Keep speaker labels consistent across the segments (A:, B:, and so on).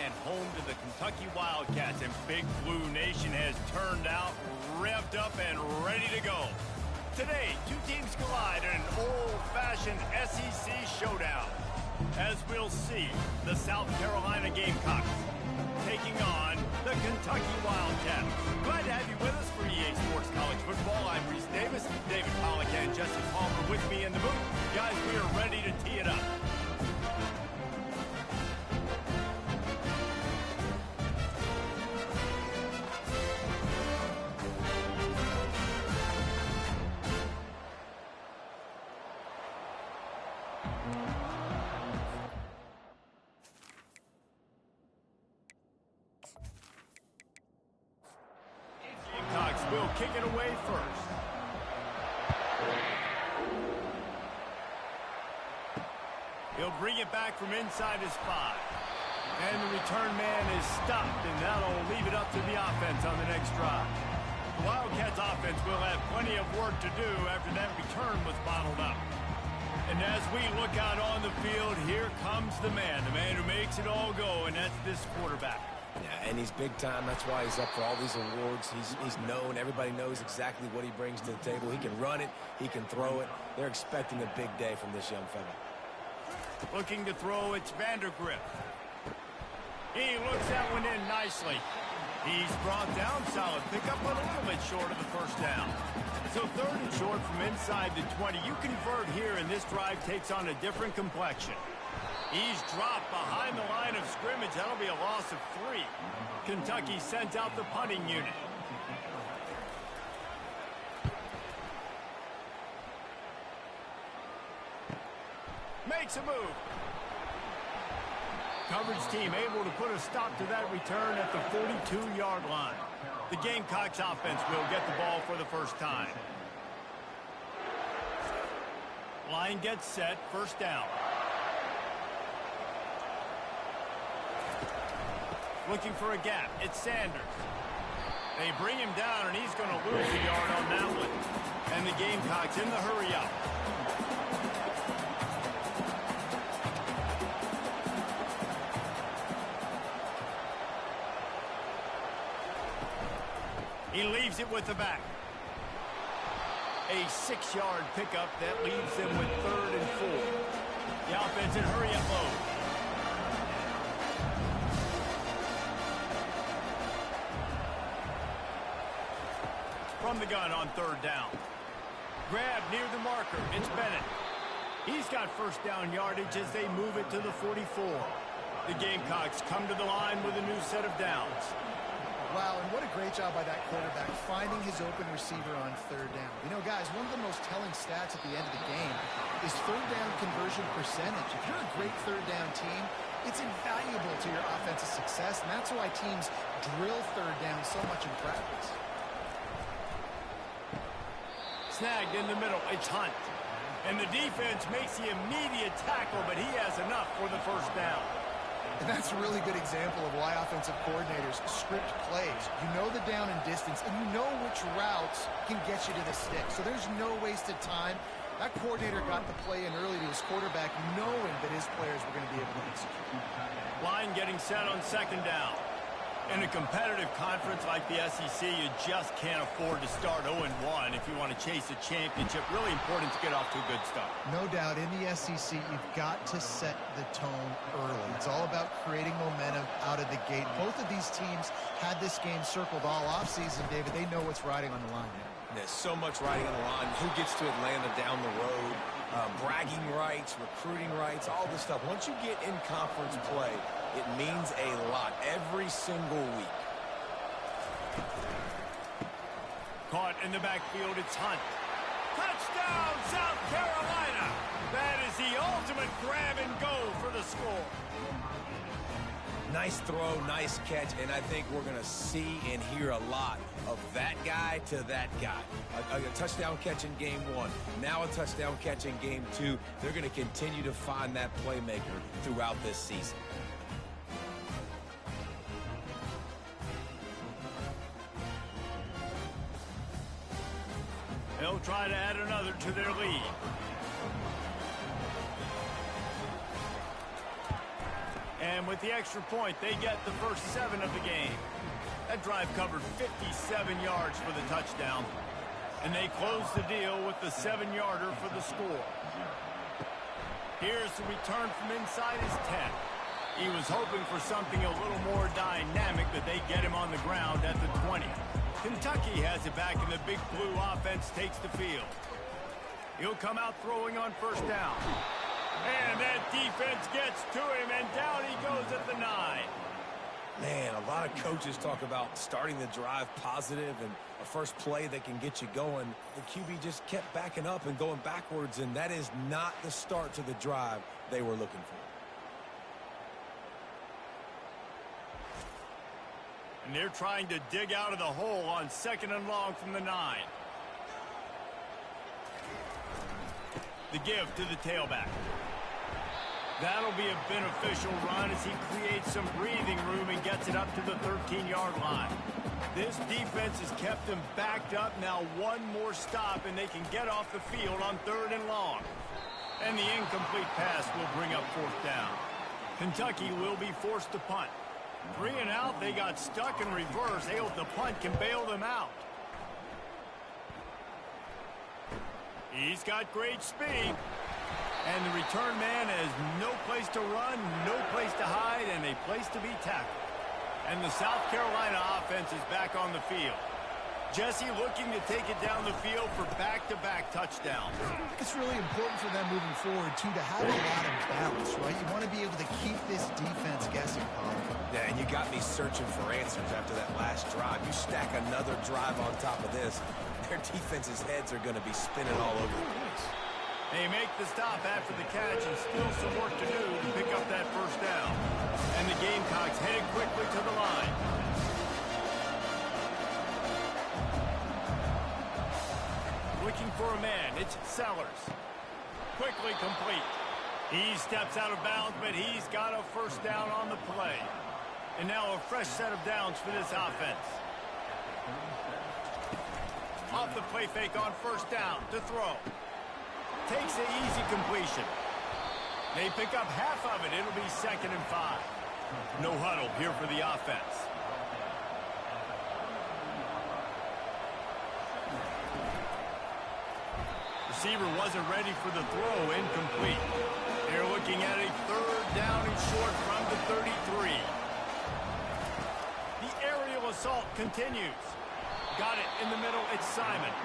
A: and home to the Kentucky Wildcats, and Big Blue Nation has turned out, revved up, and ready to go. Today, two teams collide in an old-fashioned SEC showdown. As we'll see, the South Carolina Gamecocks taking on the Kentucky Wildcats. Glad to have you with us for EA Sports College Football. I'm Reese Davis, David Pollack, and Jesse Palmer with me in the booth. Guys, we are ready to tee it up. Will kick it away first. He'll bring it back from inside his 5. And the return man is stopped, and that'll leave it up to the offense on the next drive. The Wildcats offense will have plenty of work to do after that return was bottled up. And as we look out on the field, here comes the man who makes it all go, and that's this quarterback.
B: Yeah, and he's big time. That's why he's up for all these awards. He's known. Everybody knows exactly what he brings to the table. He can run it. He can throw it. They're expecting a big day from this young fella.
A: Looking to throw, it's Vandergrift. He looks that one in nicely. He's brought down solid. Pick up a little bit short of the first down. So 3rd and short from inside the 20. You convert here, and this drive takes on a different complexion. He's dropped behind the line of scrimmage. That'll be a loss of 3. Kentucky sends out the punting unit. Makes a move. Coverage team able to put a stop to that return at the 42-yard line. The Gamecocks offense will get the ball for the first time. Line gets set, first down. Looking for a gap. It's Sanders. They bring him down, and he's going to lose a yard on that one. And the Gamecocks in the hurry up. He leaves it with the back. A 6-yard pickup that leaves them with 3rd and 4. The offense in hurry up mode. From the gun on 3rd down. Grab near the marker. It's Bennett. He's got first down yardage as they move it to the 44. The Gamecocks come to the line with a new set of downs.
C: Wow, and what a great job by that quarterback finding his open receiver on 3rd down. You know, guys, one of the most telling stats at the end of the game is 3rd down conversion percentage. If you're a great 3rd down team, it's invaluable to your offensive success, and that's why teams drill 3rd down so much in practice.
A: Snagged in the middle. It's Hunt. And the defense makes the immediate tackle, but he has enough for the first down.
C: And that's a really good example of why offensive coordinators script plays. You know the down and distance, and you know which routes can get you to the stick. So there's no wasted time. That coordinator got the play in early to his quarterback, knowing that his players were going to be able to execute.
A: Line getting set on 2nd down. In a competitive conference like the SEC, you just can't afford to start 0-1 if you want to chase a championship. Really important to get off to a good start.
C: No doubt, in the SEC, you've got to set the tone early. It's all about creating momentum out of the gate. Both of these teams had this game circled all offseason, David. They know what's riding on the line here.
B: There's so much riding on the line. Who gets to Atlanta down the road? Bragging rights, recruiting rights, all this stuff. Once you get in conference play, it means a lot every single week.
A: Caught in the backfield, it's Hunt. Touchdown, South Carolina! That is the ultimate grab and go for the score.
B: Nice throw, nice catch, and I think we're going to see and hear a lot of that guy to that guy. A touchdown catch in game 1, now a touchdown catch in game 2. They're going to continue to find that playmaker throughout this season.
A: They'll try to add another to their lead. And And with the extra point, they get the first 7 of the game. That drive covered 57 yards for the touchdown. And they close the deal with the 7-yarder for the score. Here's the return from inside his 10. He was hoping for something a little more dynamic, but they get him on the ground at the 20. Kentucky has it back, and the Big Blue offense takes the field. He'll come out throwing on first down. And that defense gets to him, and down he goes at the 9.
B: Man, a lot of coaches talk about starting the drive positive and a first play that can get you going. The QB just kept backing up and going backwards, and that is not the start to the drive they were looking for.
A: And they're trying to dig out of the hole on 2nd and long from the 9. The give to the tailback. That'll be a beneficial run as he creates some breathing room and gets it up to the 13-yard line. This defense has kept them backed up. Now one more stop, and they can get off the field on 3rd and long. And the incomplete pass will bring up 4th down. Kentucky will be forced to punt. 3 and out, they got stuck in reverse. They hope the punt can bail them out. He's got great speed. And the return man has no place to run, no place to hide, and a place to be tackled. And the South Carolina offense is back on the field. Jesse looking to take it down the field for back-to-back touchdowns.
C: It's really important for them moving forward, too, to have a lot of balance, right? You want to be able to keep this defense guessing, Paul.
B: Yeah, and you got me searching for answers after that last drive. You stack another drive on top of this, their defense's heads are going to be spinning all over the place.
A: They make the stop after the catch, and still some work to do to pick up that first down. And the Gamecocks headed quickly to the line. Looking for a man, it's Sellers. Quickly complete. He steps out of bounds, but he's got a first down on the play. And now a fresh set of downs for this offense. Off the play fake on first down to throw. Takes the easy completion. They pick up half of it. It'll be 2nd and 5. No huddle here for the offense. Receiver wasn't ready for the throw. Incomplete. They're looking at a 3rd down and short from the 33. The aerial assault continues. Got it in the middle. It's Simon.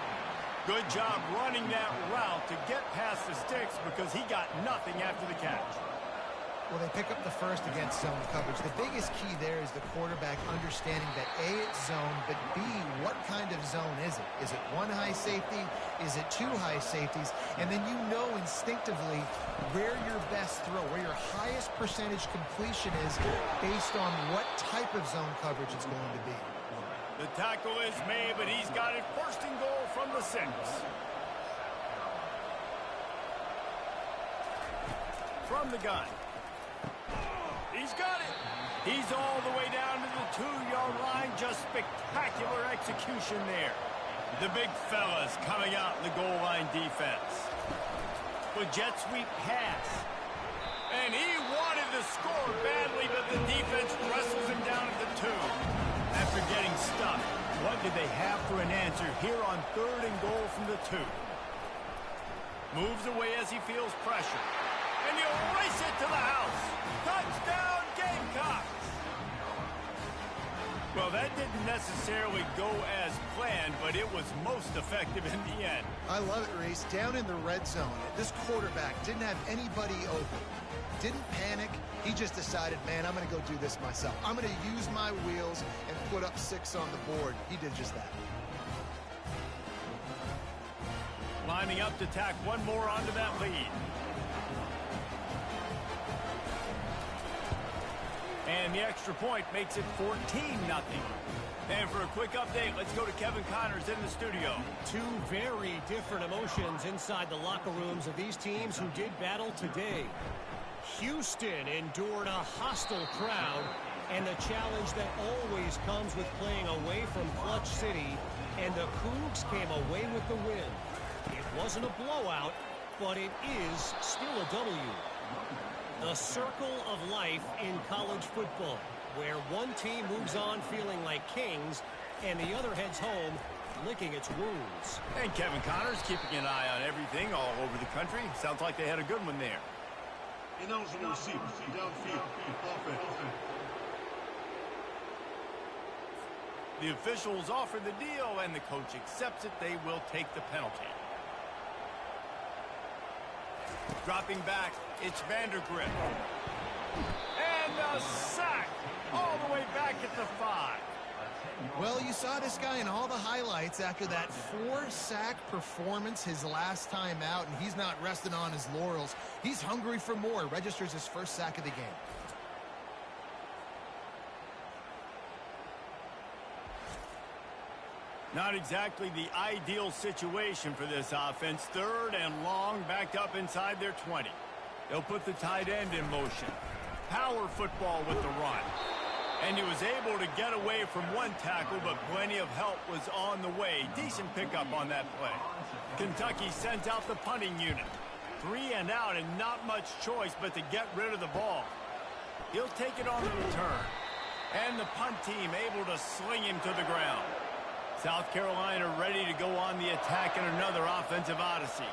A: Good job running that route to get past the sticks because he got nothing after the catch.
C: Well, they pick up the first against zone coverage. The biggest key there is the quarterback understanding that A, it's zone, but B, what kind of zone is it? Is it 1 high safety? Is it 2 high safeties? And then you know instinctively where your best throw, where your highest percentage completion is based on what type of zone coverage it's going to be.
A: The tackle is made, but he's got it 1st and goal from the 6. From the gun. He's got it. He's all the way down to the 2-yard line. Just spectacular execution there. The big fellas coming out in the goal line defense. With jet sweep pass. And he wanted to score badly, but the defense wrestles him down at the 2. After getting stuck, what did they have for an answer here on 3rd and goal from the 2? Moves away as he feels pressure. And he'll race it to the house. Touchdown, Gamecocks! Well, that didn't necessarily go as planned, but it was most effective in the end.
C: I love it, Reese. Down in the red zone, this quarterback didn't have anybody open. Didn't panic. He just decided, man, I'm going to go do this myself. I'm going to use my wheels and put up 6 on the board. He did just that.
A: Lining up to tack one more onto that lead. And the extra point makes it 14-0. And for a quick update, let's go to Kevin Connors in the studio.
D: 2 very different emotions inside the locker rooms of these teams who did battle today. Houston endured a hostile crowd and the challenge that always comes with playing away from Clutch City, and the Cougs came away with the win. It wasn't a blowout, but it is still a W. The circle of life in college football, where one team moves on feeling like kings and the other heads home licking its wounds.
A: And Kevin Connors keeping an eye on everything all over the country. Sounds like they had a good one there.
E: Ineligible receiver, downfield, offense.
A: The officials offer the deal, and the coach accepts it. They will take the penalty. Dropping back, it's Vandergrift. And a sack all the way back at the 5.
C: Well, you saw this guy in all the highlights after that 4-sack performance his last time out, and he's not resting on his laurels. He's hungry for more. Registers his first sack of the game.
A: Not exactly the ideal situation for this offense. 3rd and long, backed up inside their 20. They'll put the tight end in motion. Power football with the run. And he was able to get away from one tackle, but plenty of help was on the way. Decent pickup on that play. Kentucky sends out the punting unit. 3 and out, and not much choice but to get rid of the ball. He'll take it on the return. And the punt team able to sling him to the ground. South Carolina ready to go on the attack in another offensive odyssey.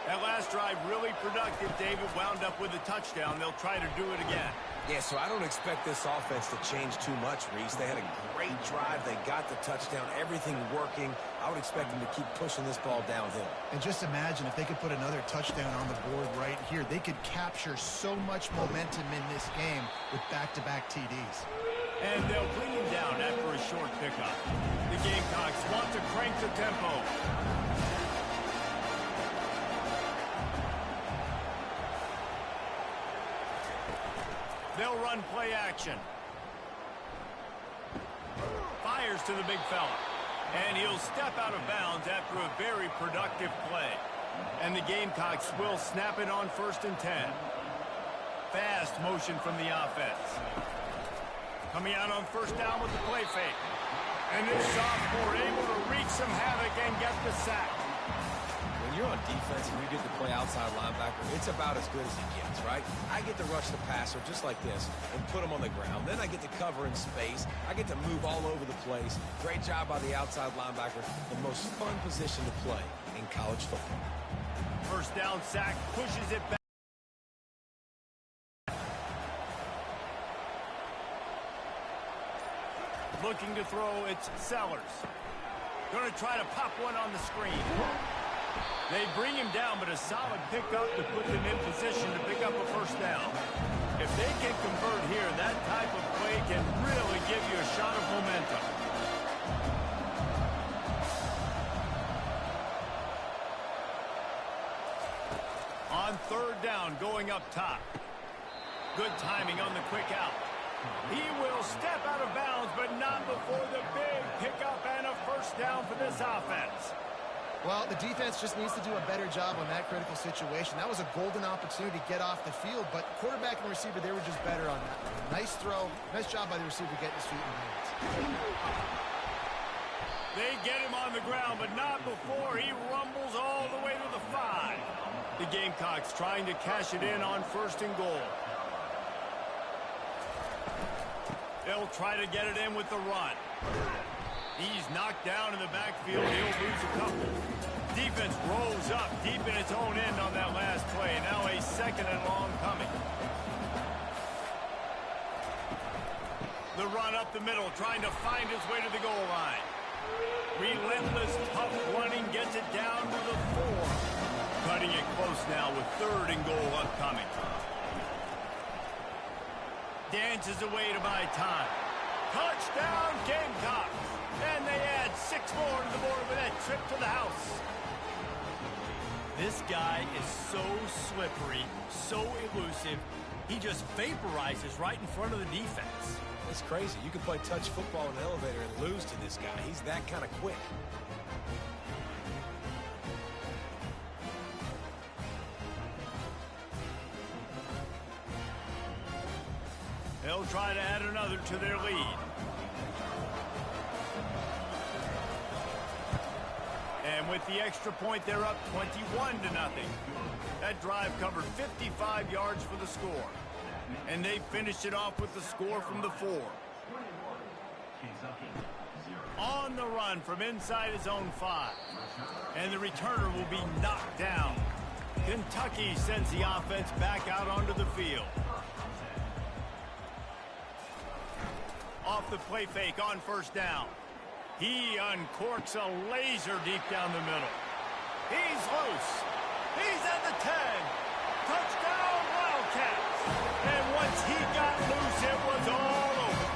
A: That last drive really productive. David wound up with a touchdown. They'll try to do it again.
B: Yeah, so I don't expect this offense to change too much, Reese. They had a great drive. They got the touchdown. Everything working. I would expect them to keep pushing this ball downhill.
C: And just imagine if they could put another touchdown on the board right here. They could capture so much momentum in this game with back-to-back TDs.
A: And they'll bring him down after a short pickup. The Gamecocks want to crank the tempo. They'll run play action. Fires to the big fella. And he'll step out of bounds after a very productive play. And the Gamecocks will snap it on 1st and 10. Fast motion from the offense. Coming out on 1st down with the play fake. And this sophomore able to wreak some havoc and get the sack.
B: When you're on defense and you get to play outside linebacker, it's about as good as it gets, right? I get to rush the passer just like this and put him on the ground. Then I get to cover in space. I get to move all over the place. Great job by the outside linebacker. The most fun position to play in college football.
A: 1st down sack, pushes it back. Looking to throw, it's Sellers. Going to try to pop one on the screen. They bring him down, but a solid pickup to put them in position to pick up a 1st down. If they can convert here, that type of play can really give you a shot of momentum. On 3rd down, going up top. Good timing on the quick out. He will step out of bounds, but not before the big pickup and a 1st down for this offense.
C: Well, the defense just needs to do a better job on that critical situation. That was a golden opportunity to get off the field, but quarterback and receiver, they were just better on that. Nice throw. Nice job by the receiver getting his feet in hands.
A: They get him on the ground, but not before he rumbles all the way to the 5. The Gamecocks trying to cash it in on 1st and goal. They'll try to get it in with the run. He's knocked down in the backfield. He'll lose a couple. Defense rolls up deep in its own end on that last play. Now a 2nd and long coming. The run up the middle, trying to find his way to the goal line. Relentless, tough running, gets it down to the 4. Cutting it close now with 3rd and goal upcoming. Dances away to buy time. Touchdown, Gamecocks! And they add 6 more to the board with that trip to the house. This guy is so slippery, so elusive. He just vaporizes right in front of the defense.
B: It's crazy. You can play touch football in an elevator and lose to this guy. He's that kind of quick.
A: They'll try to add another to their lead. And with the extra point, they're up 21-0. That drive covered 55 yards for the score. And they finished it off with the score from the 4. On the run from inside his own 5. And the returner will be knocked down. Kentucky sends the offense back out onto the field. Off the play fake on first down. He uncorks a laser deep down the middle. He's loose. He's at the 10. Touchdown, Wildcats. And once he got loose, it was all over.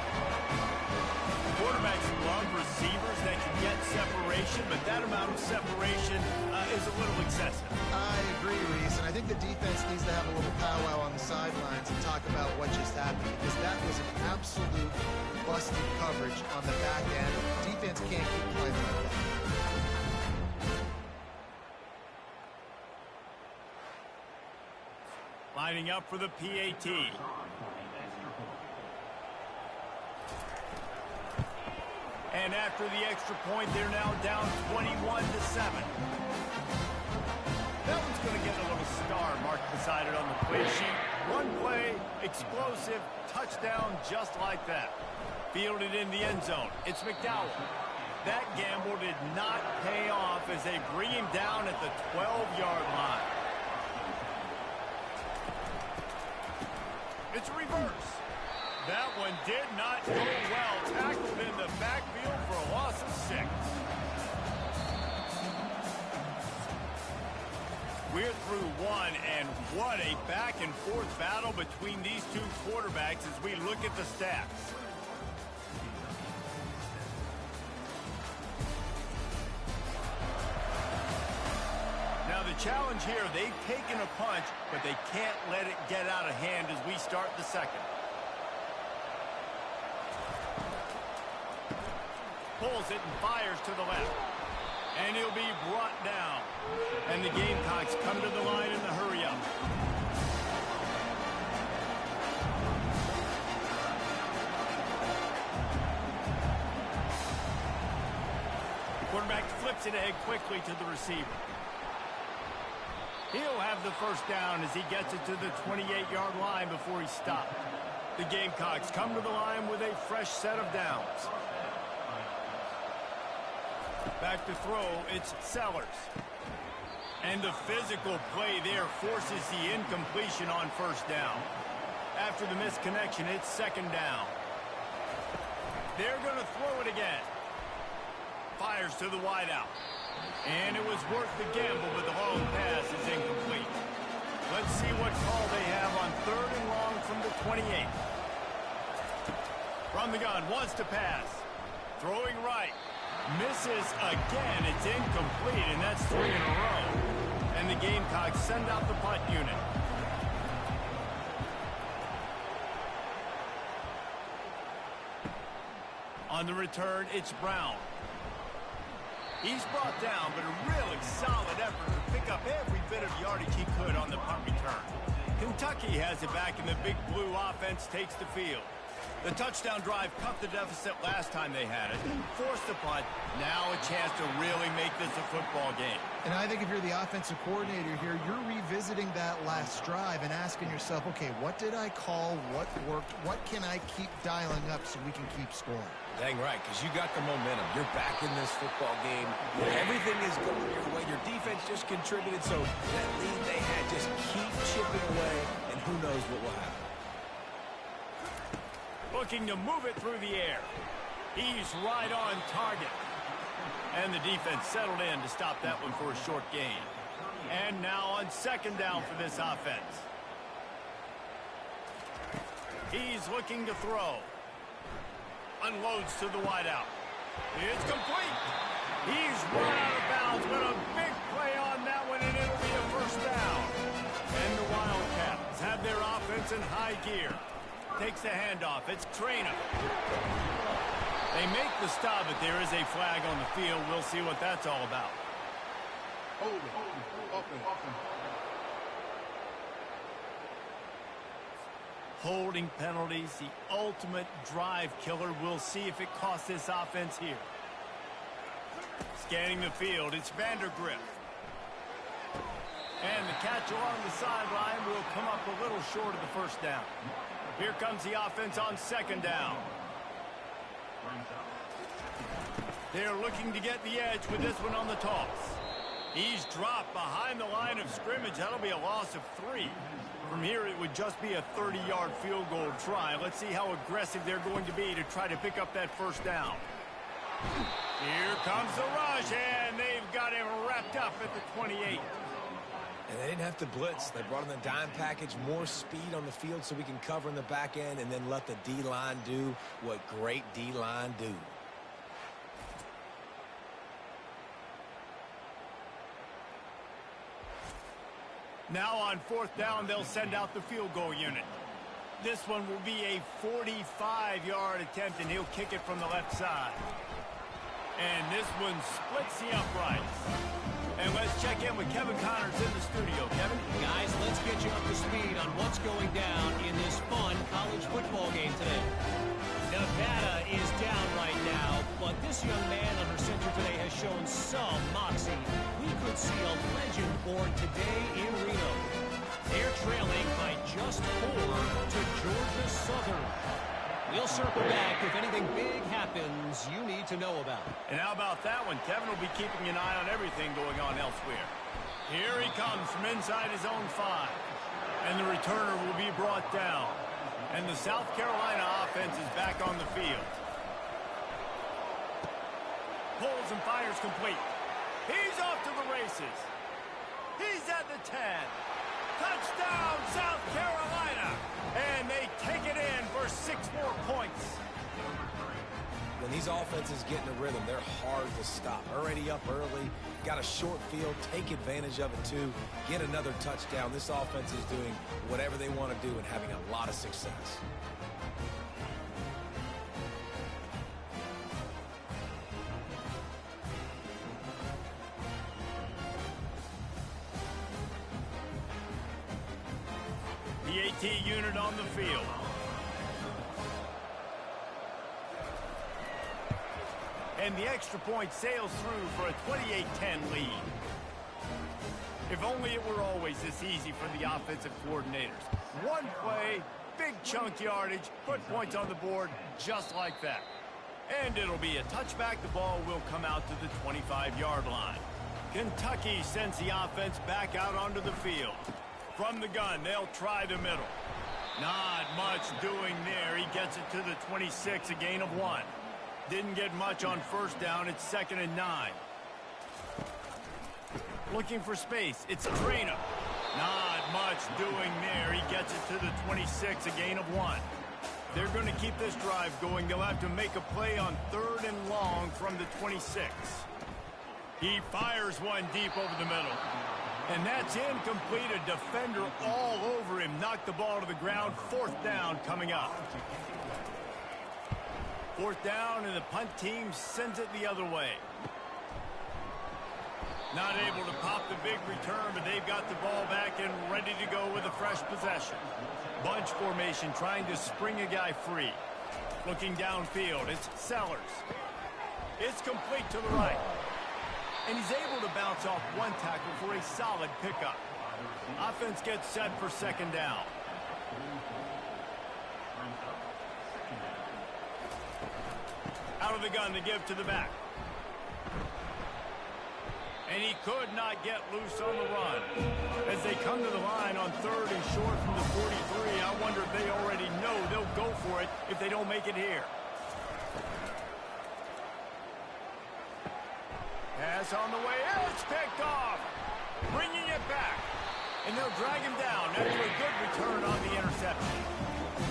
A: Quarterbacks love receivers that can get separation, but that amount of separation is a little excessive.
C: I agree, Reese, and I think the defense needs to have a little powwow on the sidelines and talk about what just happened, because that was an absolute busted coverage on the back end. Defense can't keep playing like that.
A: Lining up for the PAT. And after the extra point, they're now down 21-7. That one's going to get a little star marked beside it on the play sheet. One play, explosive, touchdown just like that. Fielded in the end zone. It's McDowell. That gamble did not pay off as they bring him down at the 12-yard line. It's a reverse. That one did not go well. Tackled in the backfield for a loss of 6. We're through one, and what a back-and-forth battle between these two quarterbacks as we look at the stats. Now the challenge here, they've taken a punch, but they can't let it get out of hand as we start the second. Pulls it and fires to the left. And he'll be brought down. And the Gamecocks come to the line in the hurry-up. The quarterback flips it ahead quickly to the receiver. He'll have the first down as he gets it to the 28-yard line before he's stopped. The Gamecocks come to the line with a fresh set of downs. Back to throw, it's Sellers. And the physical play there forces the incompletion on first down. After the misconnection, it's second down. They're going to throw it again. Fires to the wideout. And it was worth the gamble, but the long pass is incomplete. Let's see what call they have on 3rd and long from the 28. From the gun, wants to pass. Throwing right. Misses again. It's incomplete, and that's 3 in a row. And the Gamecocks send out the punt unit. On the return, it's Brown. He's brought down, but a really solid effort to pick up every bit of yardage he could on the punt return. Kentucky has it back, and the Big Blue offense takes the field. The touchdown drive cut the deficit last time they had it. Forced the punt. Now a chance to really make this a football game.
C: And I think if you're the offensive coordinator here, you're revisiting that last drive and asking yourself, okay, what did I call? What worked? What can I keep dialing up so we can keep scoring?
B: Dang right, because you got the momentum. You're back in this football game. Everything is going your way. Your defense just contributed, so that lead they had, just keep chipping away, and who knows what will happen.
A: Looking to move it through the air. He's right on target. And the defense settled in to stop that one for a short gain. And now on second down for this offense. He's looking to throw. Unloads to the wideout. It's complete. He's run out of bounds, but a big play on that one, and it'll be a first down. And the Wildcats have their offense in high gear. Takes the handoff. It's Trainer. They make the stop, but there is a flag on the field. We'll see what that's all about. Holding penalties, the ultimate drive killer. We'll see if it costs this offense here. Scanning the field, it's Vandergriff. And the catch along the sideline will come up a little short of the first down. Here comes the offense on second down. They're looking to get the edge with this one on the toss. He's dropped behind the line of scrimmage. That'll be a loss of 3. From here, it would just be a 30-yard field goal try. Let's see how aggressive they're going to be to try to pick up that first down. Here comes the rush, and they've got him wrapped up at the 28.
B: And they didn't have to blitz. They brought in the dime package, more speed on the field so we can cover in the back end and then let the D-line do what great D-line do.
A: Now on fourth down, they'll send out the field goal unit. This one will be a 45-yard attempt, and he'll kick it from the left side. And this one splits the uprights. And let's check in with Kevin Connors in the studio. Kevin?
D: Guys, let's get you up to speed on what's going down in this fun college football game today. Nevada is down right now, but this young man under center today has shown some moxie. We could see a legend born today in Reno. They're trailing by just 4 to Georgia Southern. We'll circle back if anything big happens you need to know about.
A: And how about that one? Kevin will be keeping an eye on everything going on elsewhere. Here he comes from inside his own 5. And the returner will be brought down. And the South Carolina offense is back on the field. Pulls and fires complete. He's off to the races. He's at the 10. Touchdown, South Carolina. And they take it in for 6 more points.
B: When these offenses get in a rhythm, they're hard to stop. Already up early, got a short field, take advantage of it too, get another touchdown. This offense is doing whatever they want to do and having a lot of success.
A: The AT unit on the field. And the extra point sails through for a 28-10 lead. If only it were always this easy for the offensive coordinators. One play, big chunk yardage, put points on the board just like that. And it'll be a touchback. The ball will come out to the 25-yard line. Kentucky sends the offense back out onto the field. From the gun, they'll try the middle. Not much doing there. He gets it to the 26, a gain of 1. Didn't get much on first down. It's 2nd and 9. Looking for space. It's Trainer. Not much doing there. He gets it to the 26, a gain of 1. They're going to keep this drive going. They'll have to make a play on 3rd and long from the 26. He fires one deep over the middle. And that's incomplete. A defender all over him. Knocked the ball to the ground. 4th down coming up. 4th down, and the punt team sends it the other way. Not able to pop the big return, but they've got the ball back and ready to go with a fresh possession. Bunch formation, trying to spring a guy free. Looking downfield, it's Sellers. It's complete to the right. And he's able to bounce off one tackle for a solid pickup. Offense gets set for 2nd down. Out of the gun to give to the back. And he could not get loose on the run. As they come to the line on 3rd and short from the 43, I wonder if they already know they'll go for it if they don't make it here. Pass on the way. It's picked off. Bringing it back. And they'll drag him down after a good return on the interception.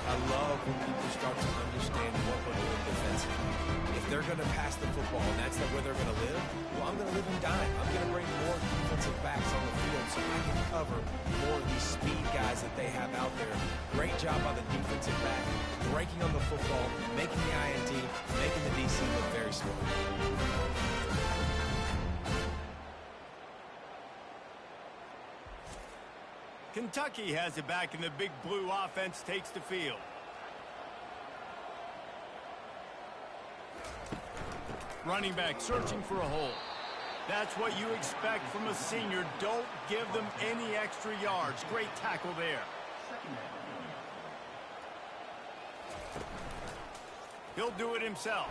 B: I love when people start to understand what we're doing defensively. If they're going to pass the football and that's where they're going to live, well, I'm going to live and dime. I'm going to bring more defensive backs on the field so I can cover more of these speed guys that they have out there. Great job by the defensive back, breaking on the football, making the INT, making the DC look very slow.
A: Kentucky has it back, and the big blue offense takes the field. Running back searching for a hole. That's what you expect from a senior. Don't give them any extra yards. Great tackle there. He'll do it himself.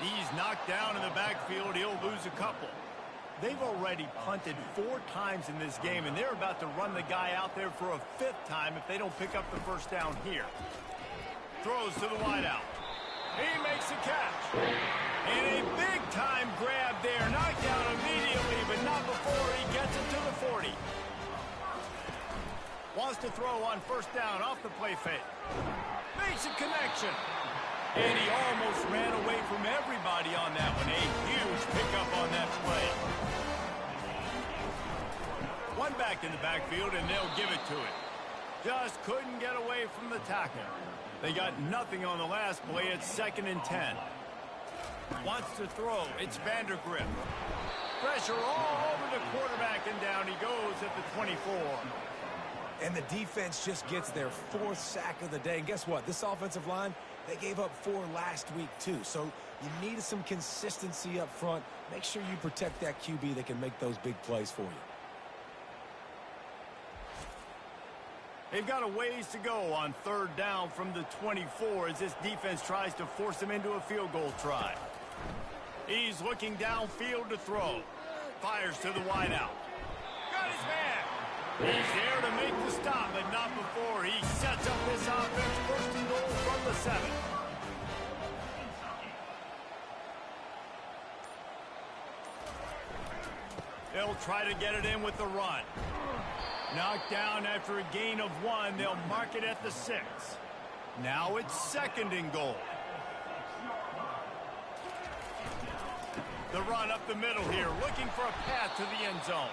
A: He's knocked down in the backfield. He'll lose a couple. They've already punted 4 times in this game, and they're about to run the guy out there for a 5th time if they don't pick up the first down here. Throws to the wideout. He makes the catch. And a big-time grab there. Knocked down immediately, but not before he gets it to the 40. Wants to throw on first down off the play fake. Makes a connection. And he almost ran away from everybody on that one. A huge pickup on that play. One back in the backfield, and they'll give it to it. Just couldn't get away from the tackle. They got nothing on the last play. It's 2nd and 10. Wants to throw. It's Vandergrift. Pressure all over the quarterback, and down he goes at the 24.
B: And the defense just gets their 4th sack of the day. And guess what? This offensive line, they gave up 4 last week too. So you need some consistency up front. Make sure you protect that QB that can make those big plays for you.
A: They've got a ways to go on 3rd down from the 24 as this defense tries to force them into a field goal try. He's looking downfield to throw. Fires to the wideout. Got his man. He's there to make the stop, but not before. He sets up this offense 1st and goal from the 7. They'll try to get it in with the run. Knocked down after a gain of 1. They'll mark it at the 6. Now it's 2nd and goal. The run up the middle here, looking for a path to the end zone.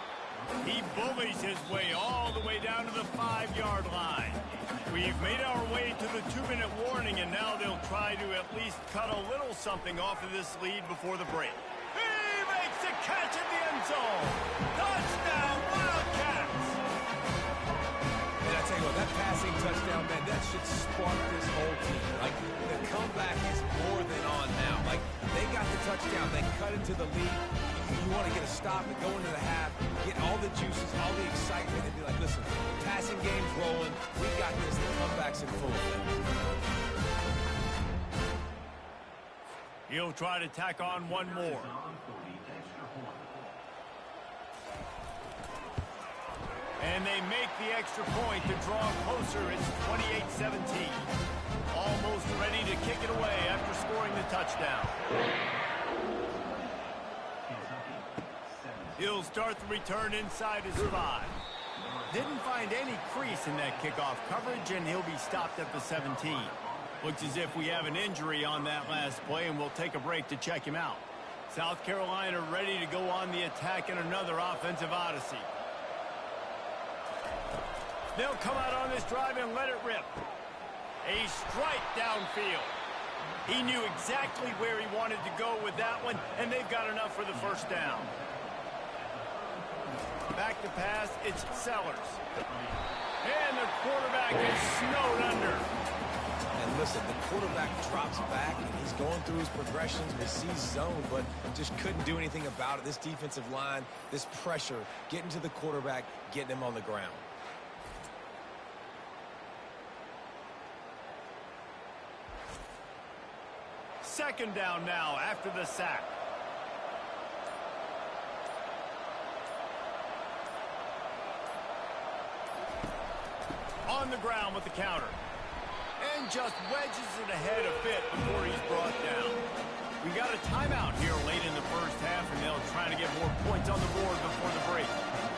A: He bullies his way all the way down to the 5-yard line. We've made our way to the 2-minute warning, and now they'll try to at least cut a little something off of this lead before the break. He makes the catch in the end zone. Touchdown, Wildcats!
B: And I tell you what, that passing touchdown, man, that should spark this whole team. Like, the comeback is more than on now. Like, they got the touchdown. They cut into the lead. You want to get a stop and go into the half, get all the juices, all the excitement, and be like, listen, passing game's rolling. We got this. The comeback's in full effect.
A: He'll try to tack on one more. And they make the extra point to draw closer. It's 28-17. Almost ready to kick it away after scoring the touchdown. He'll start the return inside his 5. Didn't find any crease in that kickoff coverage, and he'll be stopped at the 17. Looks as if we have an injury on that last play, and we'll take a break to check him out. South Carolina ready to go on the attack in another offensive odyssey. They'll come out on this drive and let it rip. A strike downfield. He knew exactly where he wanted to go with that one, and they've got enough for the first down. Back to pass, it's Sellers. And the quarterback is snowed under.
B: And listen, the quarterback drops back, and he's going through his progressions. We see zone, but just couldn't do anything about it. This defensive line, this pressure, getting to the quarterback, getting him on the ground.
A: Second down now after the sack. On the ground with the counter. And just wedges it ahead a bit before he's brought down. We got a timeout here late in the first half, and they'll try to get more points on the board before the break.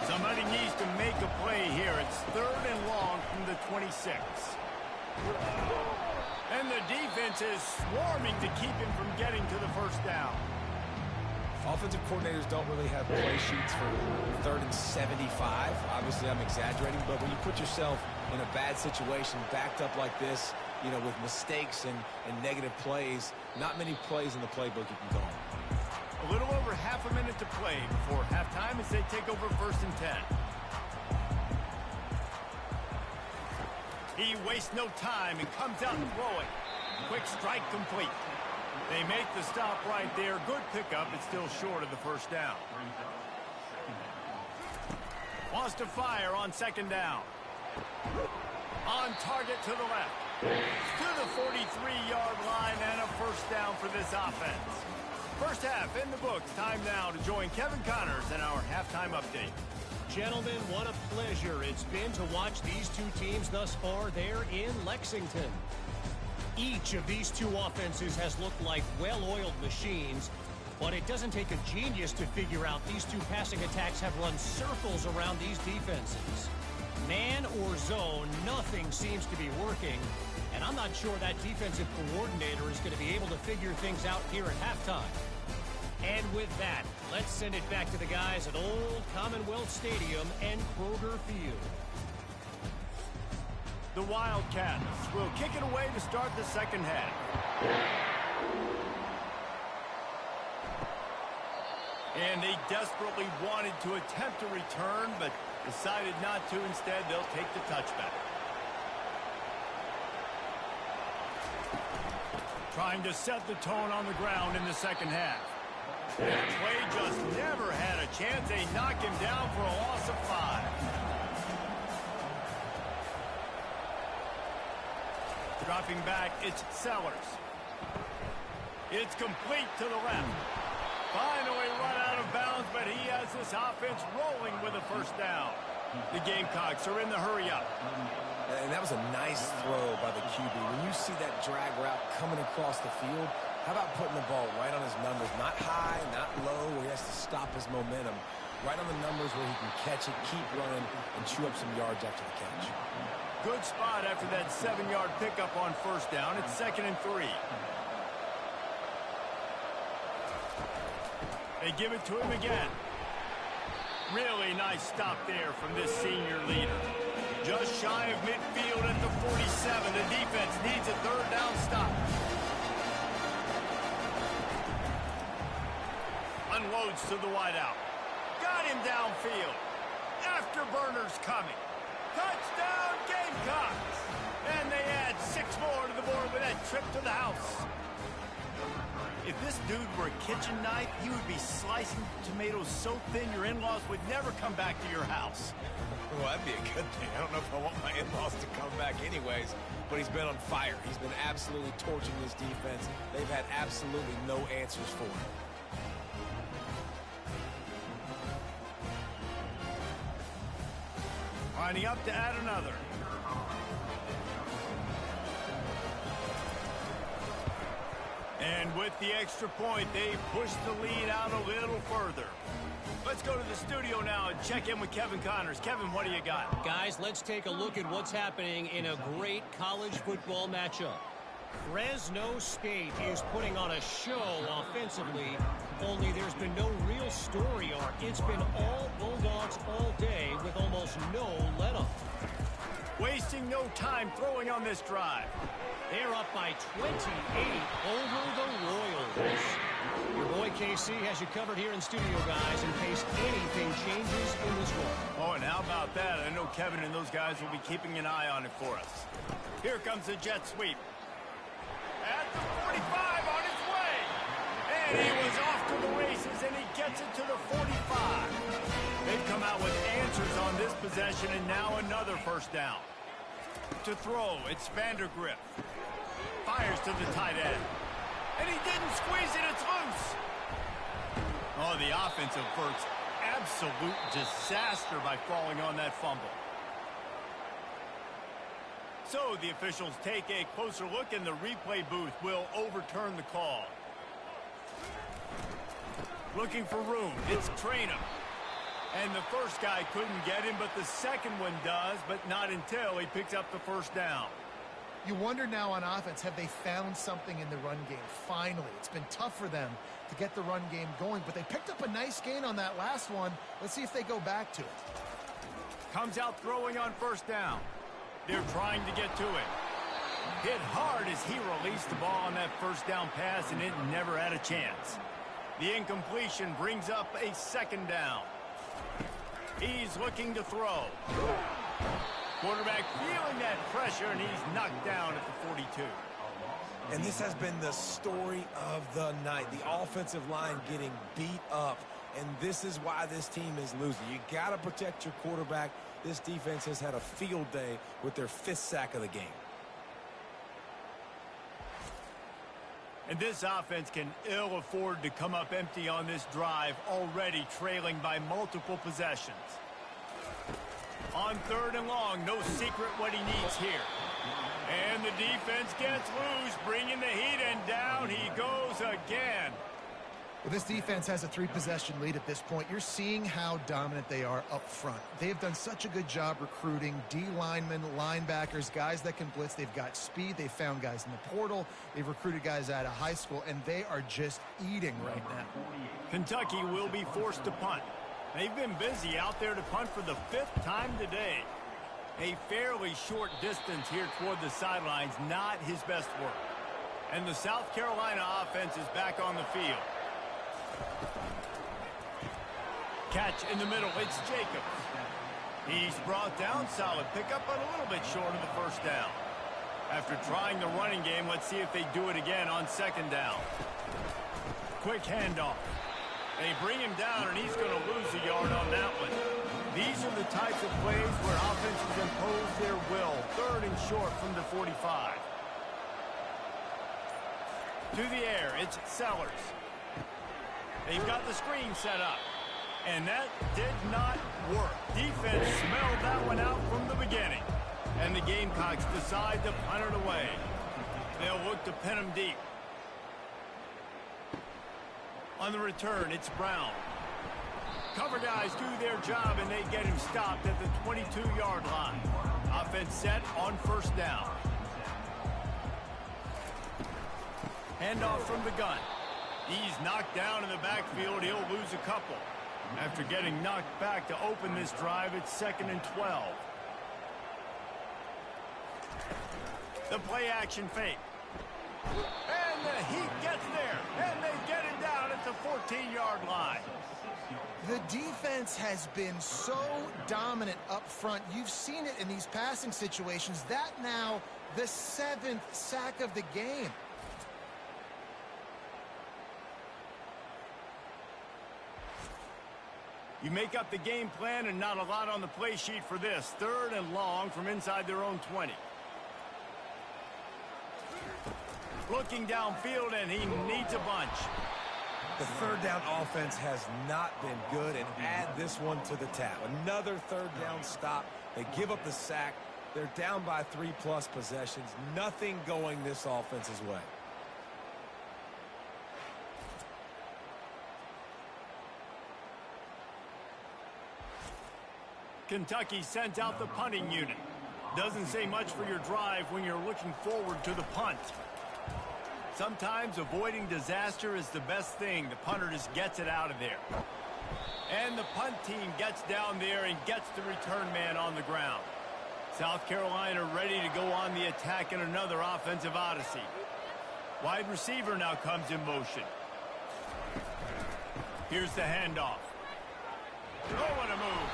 A: Somebody needs to make a play here. It's 3rd and long from the 26. And the defense is swarming to keep him from getting to the first down.
B: Offensive coordinators don't really have play sheets for 3rd and 75. Obviously, I'm exaggerating, but when you put yourself in a bad situation, backed up like this, you know, with mistakes and negative plays, not many plays in the playbook you can go on.
A: A little over half a minute to play before halftime as they take over 1st and 10. He wastes no time and comes out throwing. Quick strike complete. They make the stop right there. Good pickup. It's still short of the first down. Wants to fire on second down. On target to the left. To the 43-yard line and a first down for this offense. First half in the books. Time now to join Kevin Connors in our halftime update.
D: Gentlemen, what a pleasure it's been to watch these two teams thus far there in Lexington. Each of these two offenses has looked like well-oiled machines, but it doesn't take a genius to figure out these two passing attacks have run circles around these defenses. Man or zone, nothing seems to be working, and I'm not sure that defensive coordinator is going to be able to figure things out here at halftime. And with that, let's send it back to the guys at Old Commonwealth Stadium and Kroger Field.
A: The Wildcats will kick it away to start the second half. And they desperately wanted to attempt a return, but decided not to. Instead, they'll take the touchback. Trying to set the tone on the ground in the second half. And Clay just never had a chance. They knock him down for a loss of 5. Dropping back, it's Sellers. It's complete to the left. Finally run out of bounds, but he has this offense rolling with a first down. The Gamecocks are in the hurry up.
B: And that was a nice throw by the QB. When you see that drag route coming across the field, how about putting the ball right on his numbers? Not high, not low, where he has to stop his momentum. Right on the numbers where he can catch it, keep running, and chew up some yards after the catch.
A: Good spot after that 7-yard pickup on first down. It's 2nd and 3. They give it to him again. Really nice stop there from this senior leader. Just shy of midfield at the 47. The defense needs a third down stop. Unloads to the wideout. Got him downfield. Afterburners coming. Touchdown Gamecocks! And they add 6 more to the board with that trip to the house. If this dude were a kitchen knife, he would be slicing tomatoes so thin your in-laws would never come back to your house.
B: Well, that'd be a good thing. I don't know if I want my in-laws to come back anyways, but he's been on fire. He's been absolutely torching this defense. They've had absolutely no answers for him.
A: Lining up to add another. And with the extra point, they push the lead out a little further. Let's go to the studio now and check in with Kevin Connors. Kevin, what do you got?
D: Guys, let's take a look at what's happening in a great college football matchup. Fresno State is putting on a show offensively, only there's been no real story arc. It's been all Bulldogs all day with almost no let-up.
A: Wasting no time throwing on this drive.
D: They're up by 28 over the Royals. Your boy KC has you covered here in studio, guys, in case anything changes in this one.
A: Oh, and how about that? I know Kevin and those guys will be keeping an eye on it for us. Here comes the jet sweep. At the 45 on its way. And he was off to the races, and he gets it to the 45. They've come out with answers on this possession, and now another first down. To throw, it's Vandergriff. Fires to the tight end. And he didn't squeeze it, it's loose. Oh, the offense averts absolute disaster by falling on that fumble. So the officials take a closer look, and the replay booth will overturn the call. Looking for room, it's Traynham. And the first guy couldn't get him, but the second one does, but not until he picks up the first down.
C: You wonder now on offense, have they found something in the run game? Finally, it's been tough for them to get the run game going, but they picked up a nice gain on that last one. Let's see if they go back to it.
A: Comes out throwing on first down. They're trying to get to it. Hit hard as he released the ball on that first down pass, and it never had a chance. The incompletion brings up a second down. He's looking to throw. Quarterback feeling that pressure, and he's knocked down at the 42.
B: And this has been the story of the night. The offensive line getting beat up. And this is why this team is losing. You got to protect your quarterback. This defense has had a field day with their 5th sack of the game.
A: And this offense can ill afford to come up empty on this drive, already trailing by multiple possessions. On 3rd and long, no secret what he needs here. And the defense gets loose, bringing the heat, and down he goes again.
C: Well, this defense has a 3-possession lead at this point. You're seeing how dominant they are up front. They have done such a good job recruiting D-linemen, linebackers, guys that can blitz. They've got speed. They've found guys in the portal. They've recruited guys out of high school, and they are just eating right now.
A: Kentucky will be forced to punt. They've been busy out there to punt for the 5th time today. A fairly short distance here toward the sidelines, not his best work. And the South Carolina offense is back on the field. Catch in the middle, it's Jacobs. He's brought down, solid pickup, but a little bit short of the 1st down. After trying the running game, let's see if they do it again on 2nd down. Quick handoff. They bring him down, and he's going to lose a yard on that one. These are the types of plays where offenses impose their will. 3rd and short from the 45. To the air, it's Sellers. They've got the screen set up. And that did not work. Defense smelled that one out from the beginning. And the Gamecocks decide to punt it away. They'll look to pin him deep. On the return, it's Brown. Cover guys do their job, and they get him stopped at the 22-yard line. Offense set on 1st down. Handoff from the gun. He's knocked down in the backfield. He'll lose a couple. After getting knocked back to open this drive, it's 2nd and 12. The play action fake. And the Heat gets there. And they get it down at the 14-yard line.
C: The defense has been so dominant up front. You've seen it in these passing situations. That now the 7th sack of the game.
A: You make up the game plan, and not a lot on the play sheet for this. 3rd and long from inside their own 20. Looking downfield, and he needs a bunch.
B: The 3rd down offense has not been good, and add this one to the tab. Another 3rd down stop. They give up the sack. They're down by 3+ possessions. Nothing going this offense's way.
A: Kentucky sent out the punting unit. Doesn't say much for your drive when you're looking forward to the punt. Sometimes avoiding disaster is the best thing. The punter just gets it out of there. And the punt team gets down there and gets the return man on the ground. South Carolina ready to go on the attack in another offensive odyssey. Wide receiver now comes in motion. Here's the handoff. Oh, what a move.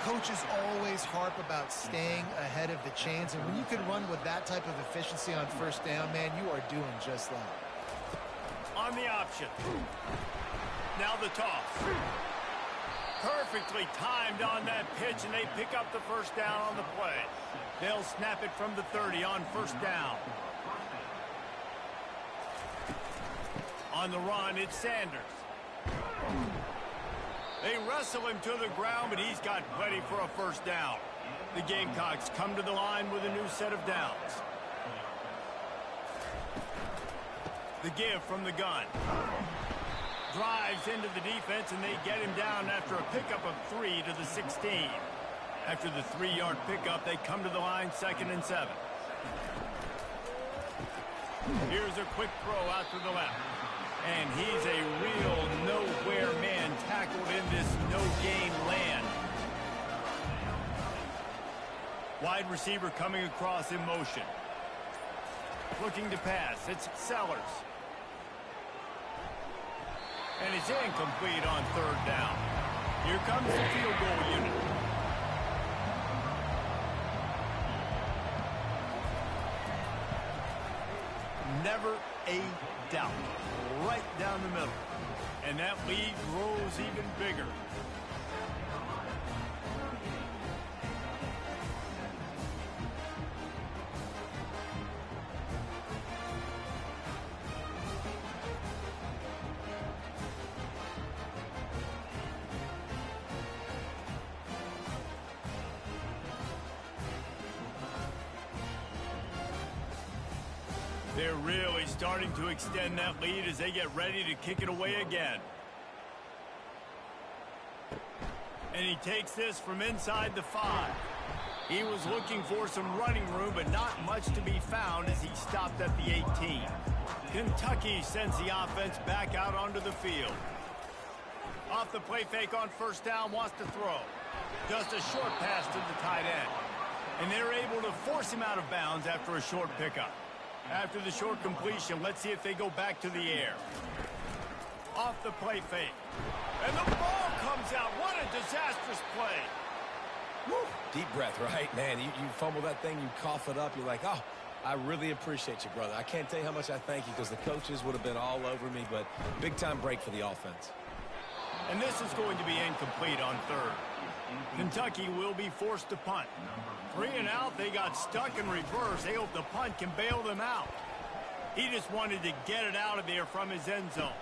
C: Coaches always harp about staying ahead of the chains, and when you can run with that type of efficiency on 1st down, man, you are doing just that.
A: On the option. Now the toss. Perfectly timed on that pitch, and they pick up the 1st down on the play. They'll snap it from the 30 on 1st down. On the run, it's Sanders. They wrestle him to the ground, but he's got plenty for a 1st down. The Gamecocks come to the line with a new set of downs. The give from the gun. Drives into the defense, and they get him down after a pickup of 3 to the 16. After the 3-yard pickup, they come to the line 2nd and 7. Here's a quick throw out to the left. And he's a real nowhere man tackled in this no-gain land. Wide receiver coming across in motion. Looking to pass. It's Sellers. And it's incomplete on 3rd down. Here comes the field goal unit. never a doubt. Right down the middle. And that lead grows even bigger. They're really starting to extend that lead as they get ready to kick it away again. And he takes this from inside the 5. He was looking for some running room, but not much to be found as he stopped at the 18. Kentucky sends the offense back out onto the field. Off the play fake on first down, wants to throw. Just a short pass to the tight end. And they're able to force him out of bounds after a short pickup. After the short completion, let's see if they go back to the air. Off the play fake. And the ball comes out. What a disastrous play.
B: Woo. Deep breath, right? Man, you fumble that thing, you cough it up, you're like, oh, I really appreciate you, brother. I can't tell you how much I thank you because the coaches would have been all over me, but big-time break for the offense.
A: And this is going to be incomplete on third. Kentucky will be forced to punt. 3 and out, they got stuck in reverse. They hope the punt can bail them out. He just wanted to get it out of there from his end zone.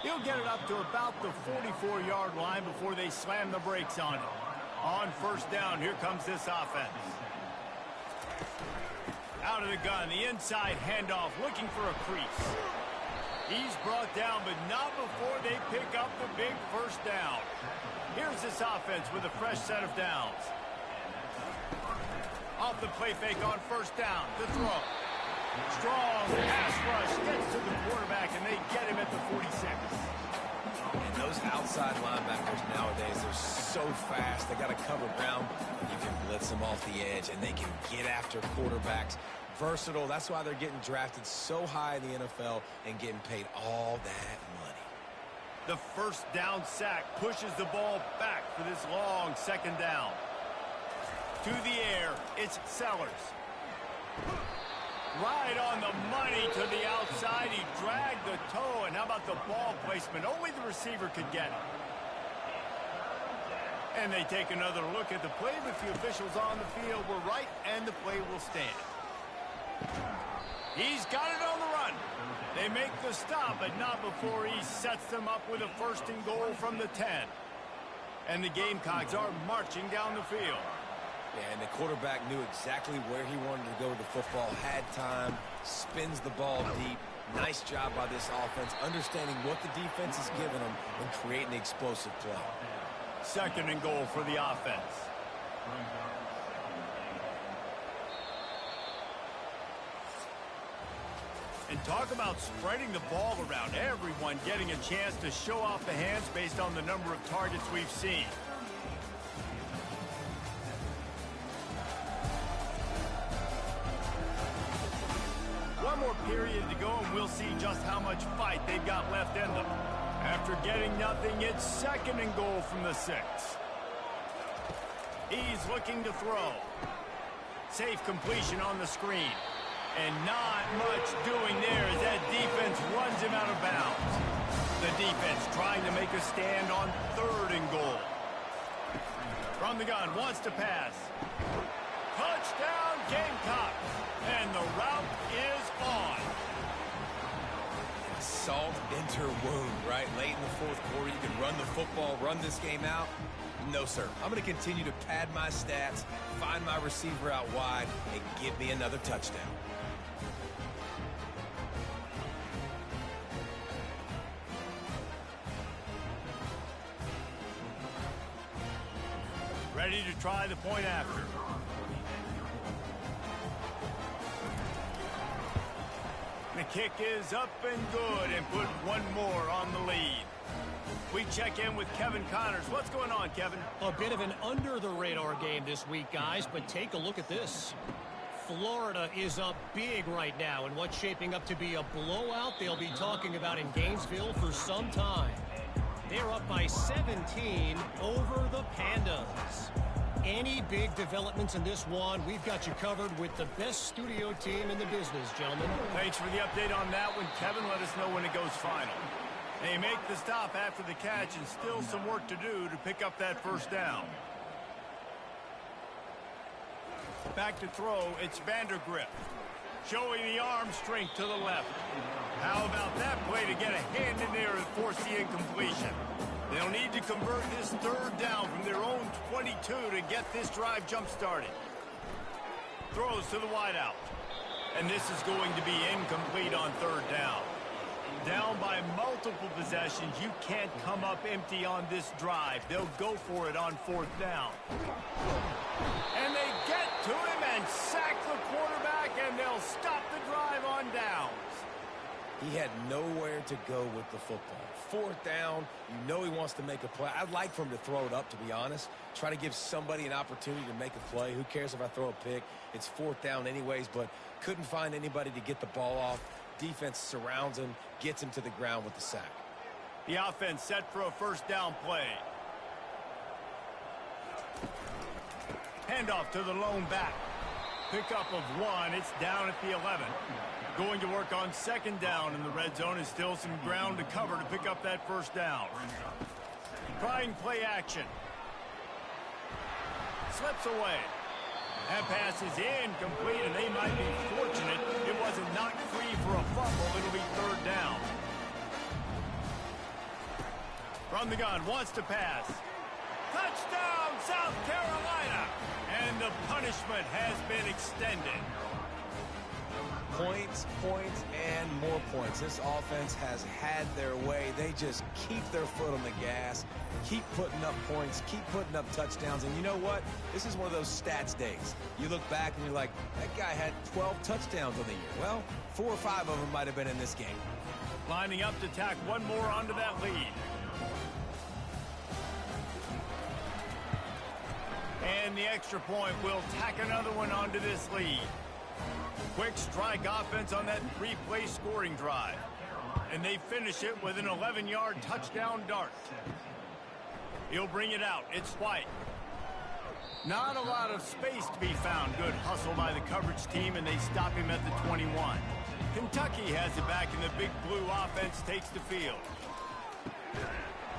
A: He'll get it up to about the 44-yard line before they slam the brakes on it. On first down, here comes this offense. Out of the gun, the inside handoff, looking for a crease. He's brought down, but not before they pick up the big first down. Here's this offense with a fresh set of downs. Off the play fake on first down, the throw. Strong pass rush gets to the quarterback, and they get him at the 46.
B: And those outside linebackers nowadays, they're so fast. They got to cover ground. You can blitz them off the edge, and they can get after quarterbacks. Versatile. That's why they're getting drafted so high in the NFL and getting paid all that money.
A: The first down sack pushes the ball back for this long second down. To the air, it's Sellers. Right on the money to the outside. He dragged the toe, and how about the ball placement? Only the receiver could get it. And they take another look at the play, but the officials on the field were right, and the play will stand. He's got it on the run. They make the stop, but not before he sets them up with a first and goal from the 10. And the Gamecocks are marching down the field.
B: Yeah, and the quarterback knew exactly where he wanted to go with the football, had time, spins the ball deep. Nice job by this offense, understanding what the defense is giving them and creating the explosive play.
A: Second and goal for the offense. And talk about spreading the ball around. Everyone getting a chance to show off the hands based on the number of targets we've seen. One more period to go, and we'll see just how much fight they've got left in them. After getting nothing, it's second and goal from the 6. He's looking to throw. Safe completion on the screen. And not much doing there as that defense runs him out of bounds. The defense trying to make a stand on third and goal. From the gun, wants to pass. Touchdown, Gamecocks. And the route is on.
B: Salt into wound, right? Late in the fourth quarter, you can run the football, run this game out. No, sir. I'm going to continue to pad my stats, find my receiver out wide, and give me another touchdown.
A: Ready to try the point after. The kick is up and good and put one more on the lead. We check in with Kevin Connors. What's going on, Kevin?
D: A bit of an under-the-radar game this week, guys, but take a look at this. Florida is up big right now in what's shaping up to be a blowout they'll be talking about in Gainesville for some time. They're up by 17 over the Pandas. Any big developments in this one, we've got you covered with the best studio team in the business, gentlemen.
A: Thanks for the update on that one, Kevin. Let us know when it goes final. They make the stop after the catch and still some work to do to pick up that first down. Back to throw, it's Vandergrift. Showing the arm strength to the left. How about that play to get a hand in there and force the incompletion? They'll need to convert this third down from their own 22 to get this drive jump-started. Throws to the wideout. And this is going to be incomplete on third down. Down by multiple possessions, you can't come up empty on this drive. They'll go for it on fourth down. And they get to him and sack the quarterback, and they'll stop the drive on downs.
B: He had nowhere to go with the football. Fourth down, you know he wants to make a play. I'd like for him to throw it up, to be honest. Try to give somebody an opportunity to make a play. Who cares if I throw a pick? It's fourth down anyways, but couldn't find anybody to get the ball off. Defense surrounds him, gets him to the ground with the sack.
A: The offense set for a first down play. Handoff to the lone back. Pickup of one. It's down at the 11. Going to work on second down in the red zone. Is still some ground to cover to pick up that first down. Trying play action. Slips away. That pass is incomplete, and they might be fortunate it wasn't knocked free for a fumble. It'll be third down. From the gun, wants to pass. Touchdown, South Carolina! And the punishment has been extended.
B: Points, points, and more points. This offense has had their way. They just keep their foot on the gas, keep putting up points, keep putting up touchdowns. And you know what? This is one of those stats days. You look back and you're like, that guy had 12 touchdowns on the year. Well, 4 or 5 of them might have been in this game.
A: Lining up to tack one more onto that lead. And the extra point will tack another one onto this lead. Quick strike offense on that 3-play scoring drive. And they finish it with an 11-yard touchdown dart. He'll bring it out. It's White. Not a lot of space to be found. Good hustle by the coverage team, and they stop him at the 21. Kentucky has it back, and the big blue offense takes the field.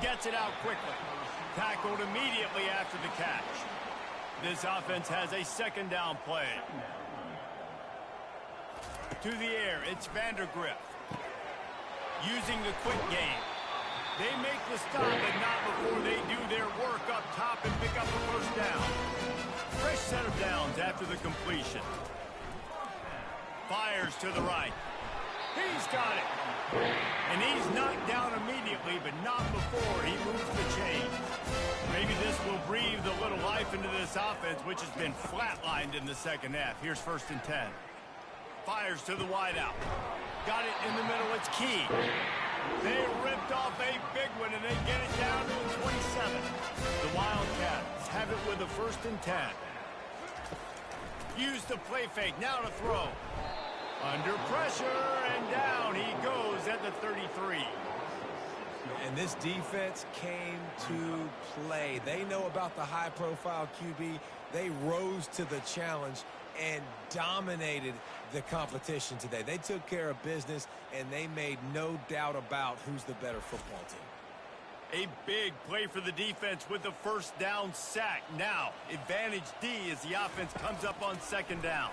A: Gets it out quickly. Tackled immediately after the catch. This offense has a second down play. To the air, it's Vandergrift. Using the quick game. They make the stop, but not before they do their work up top and pick up the first down. Fresh set of downs after the completion. Fires to the right. He's got it. And he's knocked down immediately, but not before he moves the chain. Maybe this will breathe a little life into this offense, which has been flatlined in the second half. Here's 1st and 10. Fires to the wideout. Got it in the middle. It's Key. They ripped off a big one, and they get it down to the 27. The Wildcats have it with a 1st and 10. Use the play fake. Now to throw. Under pressure, and down he goes at the 33.
B: And this defense came to play. They know about the high-profile QB. They rose to the challenge and dominated the competition today. They took care of business, and they made no doubt about who's the better football team.
A: A big play for the defense with the first down sack. Now, advantage D as the offense comes up on second down.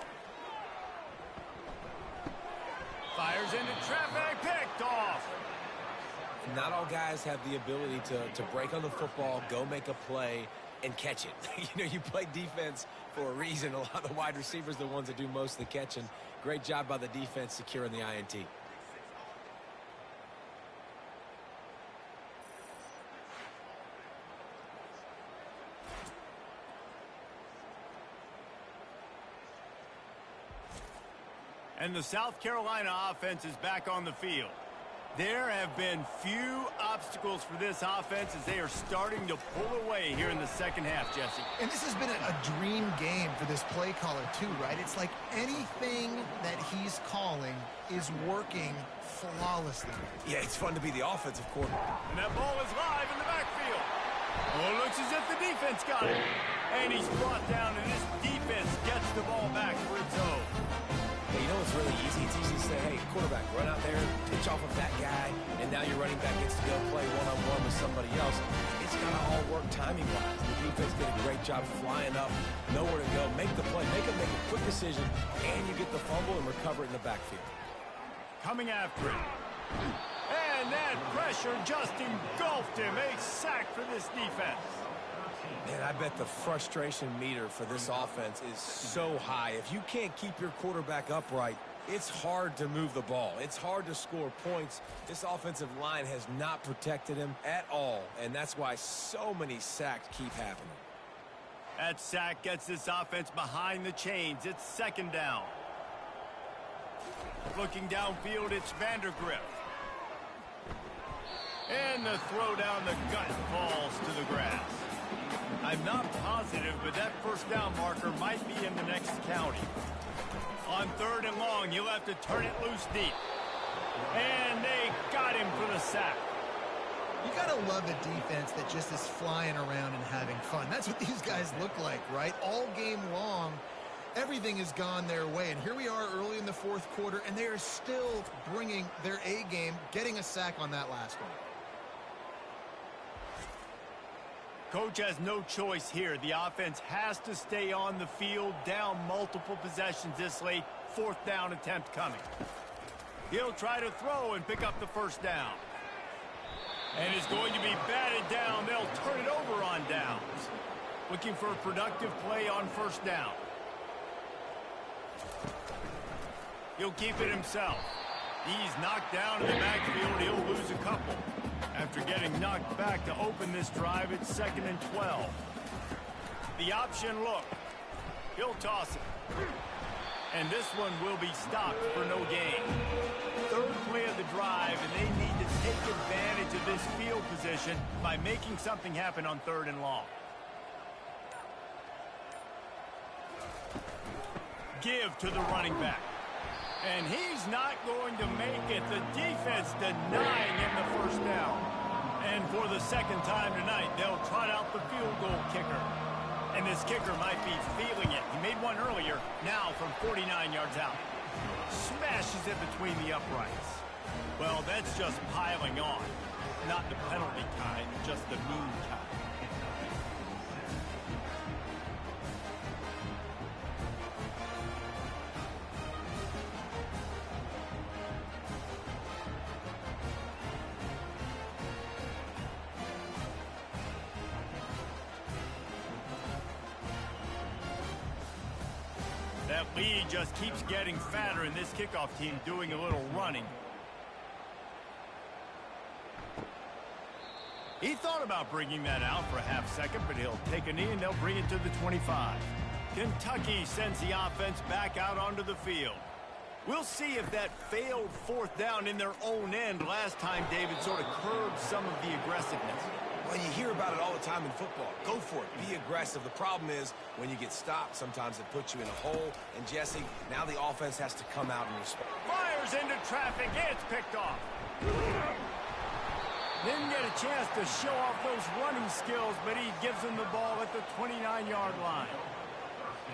A: Fires into traffic, picked off.
B: Not all guys have the ability to break on the football, go make a play, and catch it. You know, you play defense for a reason. A lot of the wide receivers are the ones that do most of the catching. Great job by the defense securing the INT.
A: And the South Carolina offense is back on the field. There have been few obstacles for this offense as they are starting to pull away here in the second half, Jesse.
C: And this has been a dream game for this play caller too, right? It's like anything that he's calling is working flawlessly.
B: Yeah, it's fun to be the offensive coordinator.
A: And that ball is live in the backfield. Oh, looks as if the defense got it. And he's brought down, and this defense gets the ball back for its own.
B: Hey, you know what's really easy? It's easy to say, hey, quarterback, run out there, pitch off of that guy, and now your running back gets to go play one-on-one with somebody else. It's got to all work timing-wise. The defense did a great job flying up, nowhere to go, make the play, make a quick decision, and you get the fumble and recover it in the backfield.
A: Coming after it. And that pressure just engulfed him. A sack for this defense.
B: Man, I bet the frustration meter for this offense is so high. If you can't keep your quarterback upright, it's hard to move the ball. It's hard to score points. This offensive line has not protected him at all, and that's why so many sacks keep happening.
A: That sack gets this offense behind the chains. It's second down. Looking downfield, it's Vandergrift. And the throw down the gut falls to the grass. I'm not positive, but that first down marker might be in the next county. On third and long, you'll have to turn it loose deep. And they got him for the sack.
C: You got to love a defense that just is flying around and having fun. That's what these guys look like, right? All game long, everything has gone their way. And here we are early in the fourth quarter, and they are still bringing their A game, getting a sack on that last one.
A: Coach has no choice here. The offense has to stay on the field, down multiple possessions this late. Fourth down attempt coming. He'll try to throw and pick up the first down. And it's going to be batted down. They'll turn it over on downs. Looking for a productive play on first down. He'll keep it himself. He's knocked down in the backfield. He'll lose a couple. After getting knocked back to open this drive, it's 2nd and 12. The option look. He'll toss it. And this one will be stopped for no gain. Third play of the drive, and they need to take advantage of this field position by making something happen on third and long. Give to the running back. And he's not going to make it. The defense denying him the first down. And for the second time tonight, they'll trot out the field goal kicker. And this kicker might be feeling it. He made one earlier, now from 49 yards out. Smashes it between the uprights. Well, that's just piling on. Not the penalty kind, just the mean kind. That lead just keeps getting fatter, and this kickoff team doing a little running. He thought about bringing that out for a half second, but he'll take a knee and they'll bring it to the 25. Kentucky sends the offense back out onto the field. We'll see if that failed fourth down in their own end last time, David, sort of curbed some of the aggressiveness.
B: Well, you hear about it all the time in football. Go for it. Be aggressive. The problem is when you get stopped, sometimes it puts you in a hole. And, Jesse, now the offense has to come out and respond.
A: Fires into traffic. It's picked off. Didn't get a chance to show off those running skills, but he gives them the ball at the 29-yard line.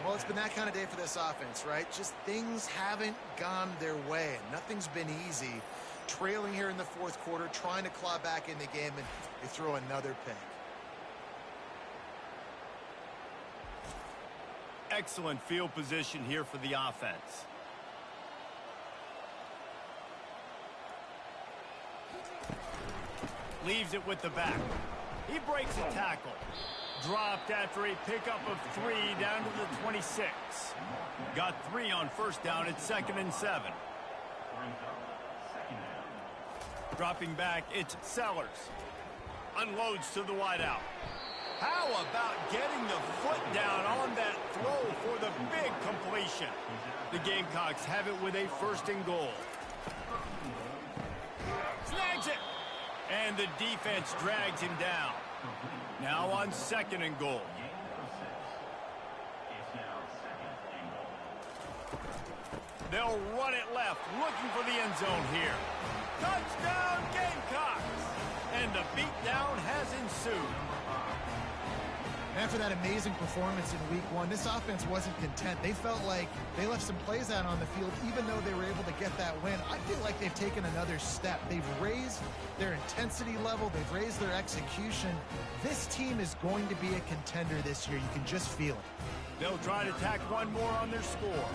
C: Well, it's been that kind of day for this offense, right? Just things haven't gone their way. Nothing's been easy. Trailing here in the fourth quarter, trying to claw back in the game, and they throw another pick.
A: Excellent field position here for the offense. Leaves it with the back. He breaks a tackle. Dropped after a pickup of 3 down to the 26. Got 3 on first down at 2nd and 7. Dropping back, it's Sellers. Unloads to the wideout. How about getting the foot down on that throw for the big completion? The Gamecocks have it with a 1st and goal. Snags it. And the defense drags him down. Now on 2nd and goal. They'll run it left, looking for the end zone here. Touchdown, Gamecocks! And the beatdown has ensued.
C: After that amazing performance in week one, this offense wasn't content. They felt like they left some plays out on the field, even though they were able to get that win. I feel like they've taken another step. They've raised their intensity level. They've raised their execution. This team is going to be a contender this year. You can just feel it.
A: They'll try to tack one more on their score.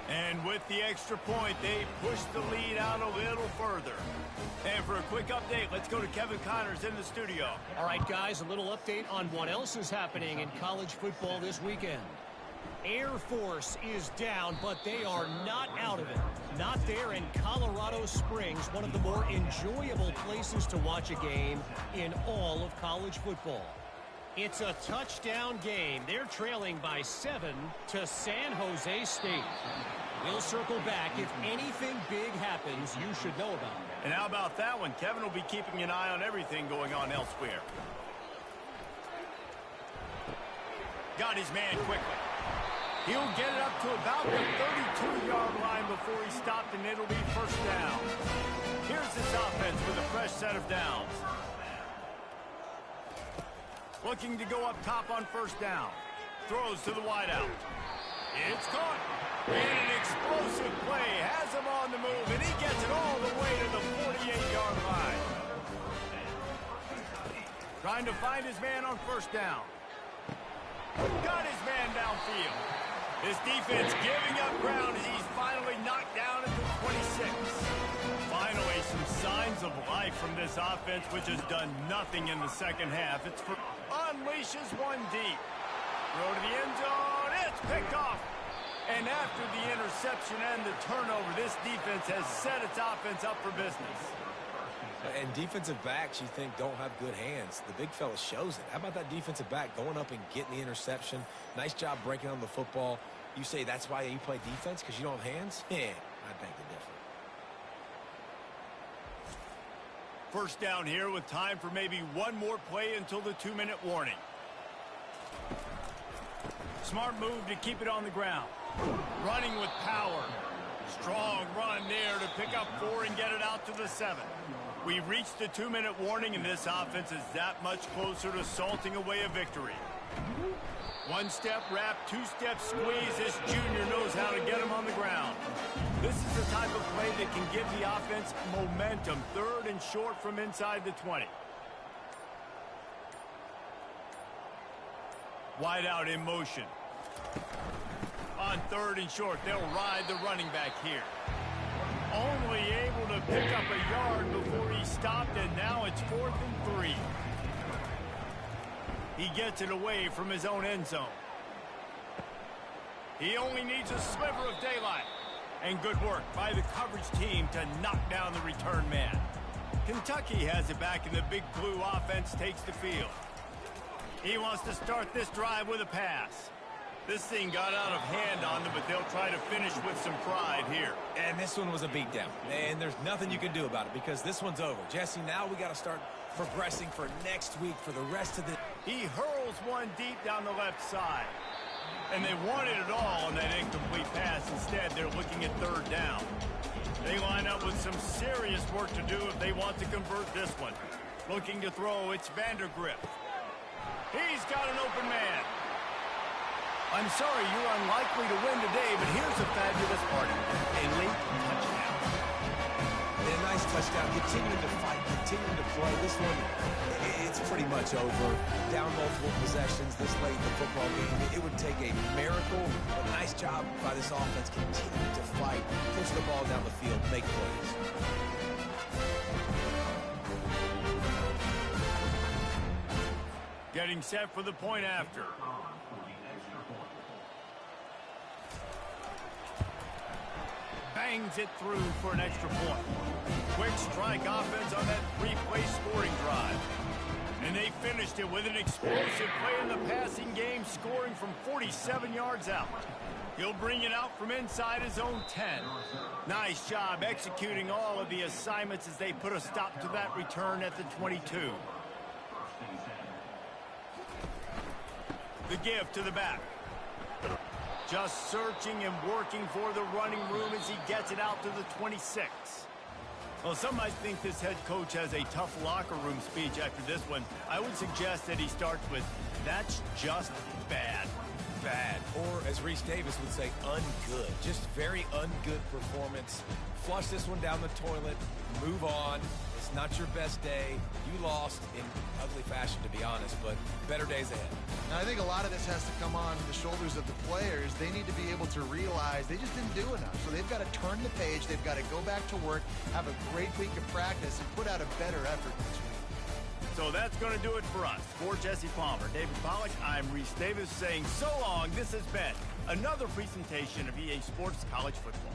A: And with the extra point, they push the lead out a little further. And for a quick update, let's go to Kevin Connors in the studio.
D: All right, guys, a little update on what else is happening in college football this weekend. Air Force is down, but they are not out of it. Not there in Colorado Springs, one of the more enjoyable places to watch a game in all of college football. It's a touchdown game. They're trailing by 7 to San Jose State. We'll circle back. If anything big happens, you should know about it.
A: And how about that one? Kevin will be keeping an eye on everything going on elsewhere. Got his man quickly. He'll get it up to about the 32-yard line before he stopped, and it'll be first down. Here's this offense with a fresh set of downs. Looking to go up top on first down. Throws to the wideout. It's caught. And an explosive play has him on the move, and he gets it all the way to the 48-yard line. Trying to find his man on first down. Got his man downfield. This defense giving up ground as he's finally knocked down at the 26. Finally, some signs of life from this offense, which has done nothing in the second half. It's for unleashes one deep. Throw to the end zone. It's picked off. And after the interception and the turnover, this defense has set its offense up for business.
B: And defensive backs, you think, don't have good hands. The big fella shows it. How about that defensive back going up and getting the interception? Nice job breaking on the football. You say that's why you play defense, because you don't have hands? Yeah, I beg the difference.
A: First down here with time for maybe one more play until the 2-minute warning. Smart move to keep it on the ground. Running with power. Strong run there to pick up 4 and get it out to the 7. We've reached the 2-minute warning, and this offense is that much closer to salting away a victory. One-step wrap, two-step squeeze. This junior knows how to get him on the ground. This is the type of play that can give the offense momentum. 3rd and short from inside the 20. Wide out in motion. On 3rd and short, they'll ride the running back here. Only able to pick up a yard before he stopped, and now it's 4th and 3. He gets it away from his own end zone. He only needs a sliver of daylight. And good work by the coverage team to knock down the return man. Kentucky has it back, and the Big Blue offense takes the field. He wants to start this drive with a pass. This thing got out of hand on them, but they'll try to finish with some pride here.
B: And this one was a beatdown. And there's nothing you can do about it because this one's over. Jesse, now we got to start progressing for next week for the rest of the...
A: He hurls one deep down the left side. And they wanted it all on that incomplete pass. Instead, they're looking at 3rd down. They line up with some serious work to do if they want to convert this one. Looking to throw, it's Vandergrift. He's got an open man. I'm sorry, you're unlikely to win today, but here's a fabulous part. A late touchdown.
B: And a nice touchdown. Continuing to fight, continuing to play. This one, it's pretty much over. Down multiple possessions this late in the football game. It would take a miracle, but nice job by this offense continuing to fight, push the ball down the field, make plays.
A: Getting set for the point after. Bangs it through for an extra point. Quick strike offense on that 3-play scoring drive. And they finished it with an explosive play in the passing game, scoring from 47 yards out. He'll bring it out from inside his own 10. Nice job executing all of the assignments as they put a stop to that return at the 22. The give to the back. Just searching and working for the running room as he gets it out to the 26. Well, some might think this head coach has a tough locker room speech after this one. I would suggest that he starts with, "That's just bad."
B: Bad, or as Reese Davis would say, ungood. Just very ungood performance. Flush this one down the toilet, move on. It's not your best day. You lost in ugly fashion, to be honest, but better days ahead.
C: Now, I think a lot of this has to come on the shoulders of the players. They need to be able to realize they just didn't do enough. So they've got to turn the page. They've got to go back to work, have a great week of practice, and put out a better effort this week.
A: So that's going to do it for us. For Jesse Palmer, David Pollack, I'm Reese Davis saying so long. This has been another presentation of EA Sports College Football.